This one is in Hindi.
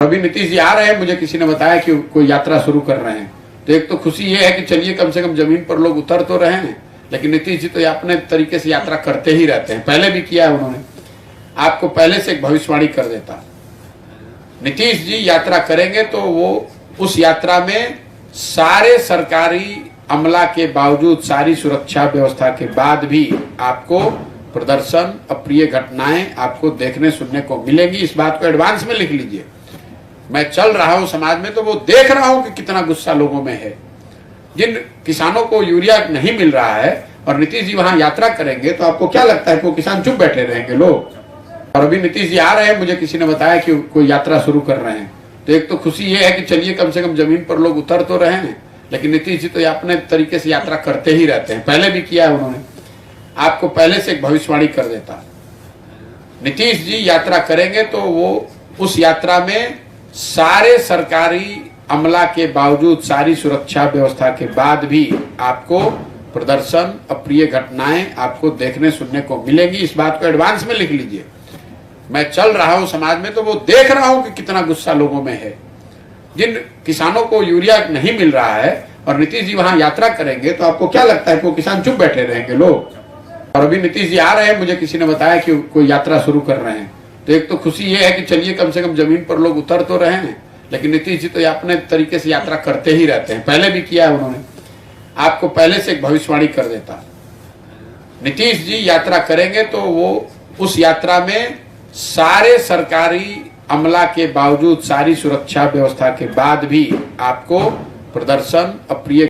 अभी नीतीश जी आ रहे हैं, मुझे किसी ने बताया कि कोई यात्रा शुरू कर रहे हैं। तो एक तो खुशी ये है कि चलिए कम से कम जमीन पर लोग उतर तो रहे हैं, लेकिन नीतीश जी तो अपने तरीके से यात्रा करते ही रहते हैं, पहले भी किया है उन्होंने। आपको पहले से एक भविष्यवाणी कर देता, नीतीश जी यात्रा करेंगे तो वो उस यात्रा में सारे सरकारी अमला के बावजूद, सारी सुरक्षा व्यवस्था के बाद भी आपको प्रदर्शन, अप्रिय घटनाएं आपको देखने सुनने को मिलेगी। इस बात को एडवांस में लिख लीजिए। मैं चल रहा हूं समाज में तो वो देख रहा हूं कि कितना गुस्सा लोगों में है। जिन किसानों को यूरिया नहीं मिल रहा है और नीतीश जी वहां यात्रा करेंगे तो आपको क्या लगता है कि वो किसान चुप बैठे रहेंगे लोग? और अभी नीतीश जी आ रहे हैं, मुझे किसी ने बताया कि कोई यात्रा शुरू कर रहे हैं। तो एक तो खुशी ये है कि चलिए कम से कम जमीन पर लोग उतर तो रहे हैं, लेकिन नीतीश जी तो अपने तरीके से यात्रा करते ही रहते हैं, पहले भी किया है उन्होंने। आपको पहले से एक भविष्यवाणी कर देता, नीतीश जी यात्रा करेंगे तो वो उस यात्रा में सारे सरकारी अमला के बावजूद, सारी सुरक्षा व्यवस्था के बाद भी आपको प्रदर्शन, अप्रिय घटनाएं आपको देखने सुनने को मिलेगी। इस बात को एडवांस में लिख लीजिए। मैं चल रहा हूं समाज में तो वो देख रहा हूं कि कितना गुस्सा लोगों में है। जिन किसानों को यूरिया नहीं मिल रहा है और नीतीश जी वहां यात्रा करेंगे तो आपको क्या लगता है कि वो किसान चुप बैठे रहेंगे लोग? और अभी नीतीश जी आ रहे हैं, मुझे किसी ने बताया कि कोई यात्रा शुरू कर रहे हैं। तो एक तो खुशी ये है कि चलिए कम से कम जमीन पर लोग उतर तो रहे हैं, लेकिन नीतीश जी तो अपने तरीके से यात्रा करते ही रहते हैं, पहले भी किया है उन्होंने। आपको पहले से एक भविष्यवाणी कर देता, नीतीश जी यात्रा करेंगे तो वो उस यात्रा में सारे सरकारी अमला के बावजूद, सारी सुरक्षा व्यवस्था के बाद भी आपको प्रदर्शन, अप्रिय